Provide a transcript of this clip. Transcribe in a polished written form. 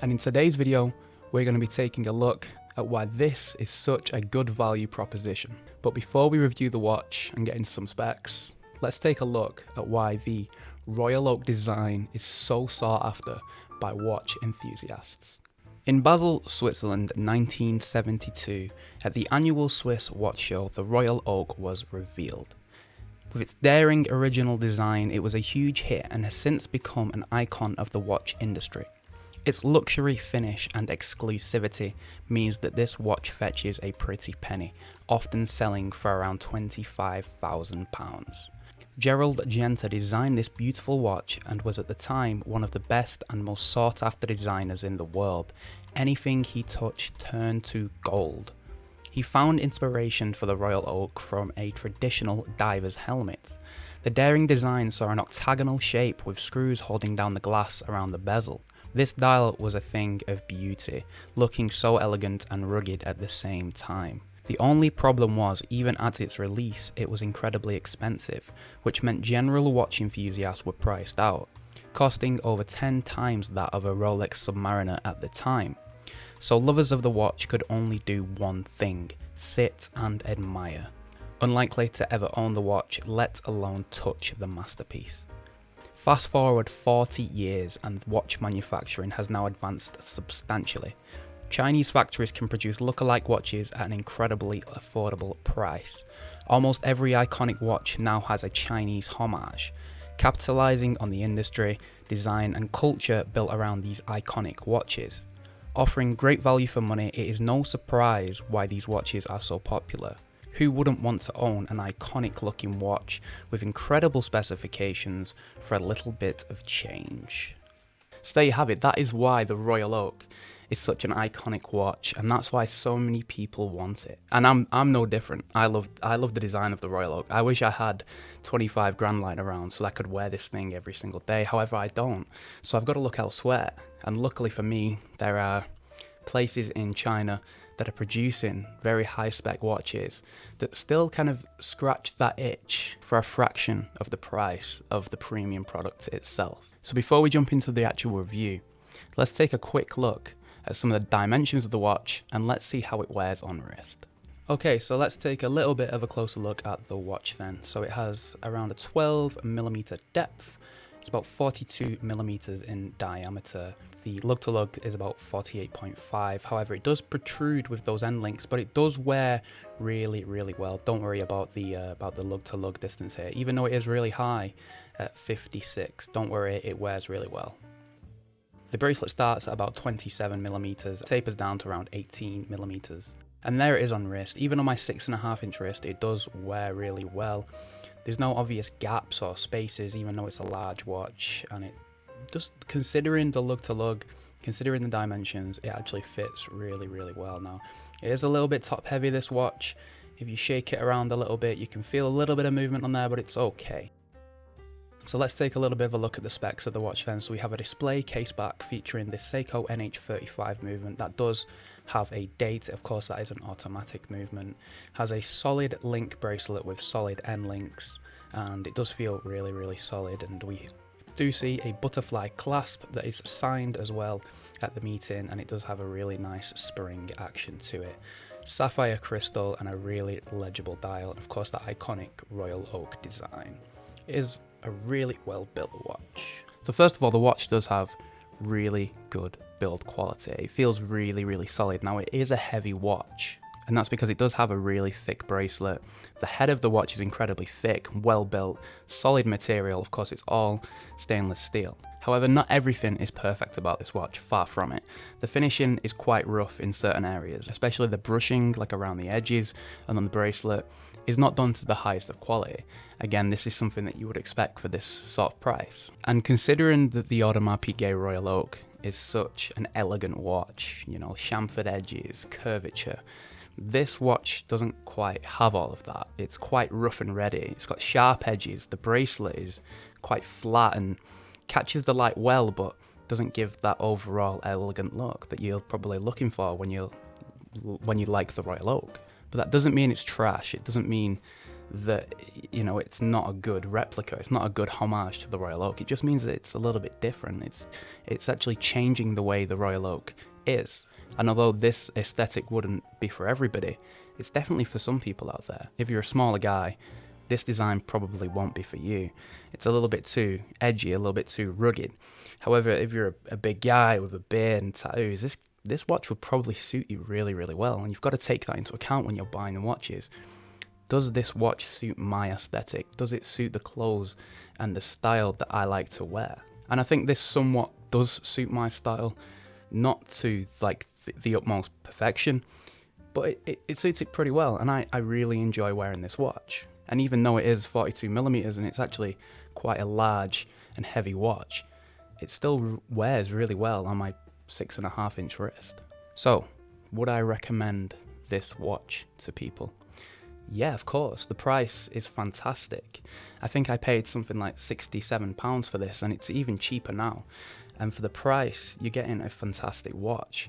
And in today's video, we're going to be taking a look at why this is such a good value proposition. But before we review the watch and get into some specs, let's take a look at why the Royal Oak design is so sought after by watch enthusiasts. In Basel, Switzerland, 1972, at the annual Swiss watch show, the Royal Oak was revealed. With its daring original design, it was a huge hit and has since become an icon of the watch industry. Its luxury finish and exclusivity means that this watch fetches a pretty penny, often selling for around £25,000. Gerald Genta designed this beautiful watch and was at the time one of the best and most sought after designers in the world. Anything he touched turned to gold. He found inspiration for the Royal Oak from a traditional diver's helmet. The daring design saw an octagonal shape with screws holding down the glass around the bezel. This dial was a thing of beauty, looking so elegant and rugged at the same time. The only problem was, even at its release, it was incredibly expensive, which meant general watch enthusiasts were priced out, costing over 10 times that of a Rolex Submariner at the time. So lovers of the watch could only do one thing: sit and admire. Unlikely to ever own the watch, let alone touch the masterpiece. Fast forward 40 years and watch manufacturing has now advanced substantially. Chinese factories can produce look-alike watches at an incredibly affordable price. Almost every iconic watch now has a Chinese homage, capitalizing on the industry, design and culture built around these iconic watches. Offering great value for money, it is no surprise why these watches are so popular. Who wouldn't want to own an iconic looking watch with incredible specifications for a little bit of change? So there you have it, that is why the Royal Oak is such an iconic watch, and that's why so many people want it. And I'm no different. I love the design of the Royal Oak. I wish I had 25 grand lying around so I could wear this thing every single day. However, I don't. So I've got to look elsewhere. And luckily for me, there are places in China that are producing very high spec watches that still kind of scratch that itch for a fraction of the price of the premium product itself. So before we jump into the actual review, let's take a quick look at some of the dimensions of the watch and let's see how it wears on wrist. Okay, so let's take a little bit of a closer look at the watch then. So it has around a 12mm depth. It's about 42mm in diameter. The lug-to-lug is about 48.5. However, it does protrude with those end links, but it does wear really, really well. Don't worry about the lug-to-lug distance here. Even though it is really high at 56, don't worry, it wears really well. The bracelet starts at about 27mm, tapers down to around 18mm. And there it is on wrist. Even on my 6.5-inch wrist, it does wear really well. There's no obvious gaps or spaces, even though it's a large watch, and it just, considering the lug-to-lug, considering the dimensions, it actually fits really, really well. Now, it is a little bit top heavy, this watch. If you shake it around a little bit, you can feel a little bit of movement on there, but it's okay. So let's take a little bit of a look at the specs of the watch then. So we have a display case back featuring the Seiko NH35 movement that does have a date. Of course, that is an automatic movement. Has a solid link bracelet with solid end links, and it does feel really, really solid. And we do see a butterfly clasp that is signed as well at the meeting, and it does have a really nice spring action to it. Sapphire crystal and a really legible dial. And of course, that iconic Royal Oak design. It is a really well built watch. So first of all, the watch does have really good build quality. It feels really, really solid. Now, it is a heavy watch, and that's because it does have a really thick bracelet. The head of the watch is incredibly thick, well built, solid material. Of course, it's all stainless steel. However, not everything is perfect about this watch, far from it. The finishing is quite rough in certain areas, especially the brushing, like around the edges and on the bracelet, is not done to the highest of quality. Again, this is something that you would expect for this sort of price. And considering that the Audemars Piguet Royal Oak is such an elegant watch, you know, chamfered edges, curvature, this watch doesn't quite have all of that. It's quite rough and ready. It's got sharp edges. The bracelet is quite flat and catches the light well, but doesn't give that overall elegant look that you're probably looking for when you like the Royal Oak. But that doesn't mean it's trash. It doesn't mean that, you know, it's not a good replica, it's not a good homage to the Royal Oak. It just means that it's a little bit different. It's actually changing the way the Royal Oak is. And although this aesthetic wouldn't be for everybody, it's definitely for some people out there. If you're a smaller guy, this design probably won't be for you. It's a little bit too edgy, a little bit too rugged. However, if you're a big guy with a beard and tattoos, this watch would probably suit you really, really well. And you've got to take that into account when you're buying the watches. Does this watch suit my aesthetic? Does it suit the clothes and the style that I like to wear? And I think this somewhat does suit my style, not to like the utmost perfection, but it suits it pretty well, and I really enjoy wearing this watch. And even though it is 42mm and it's actually quite a large and heavy watch, it still wears really well on my 6.5-inch wrist. So, would I recommend this watch to people? Yeah, of course. The price is fantastic. I think I paid something like £67 for this, and it's even cheaper now. And for the price, you're getting a fantastic watch.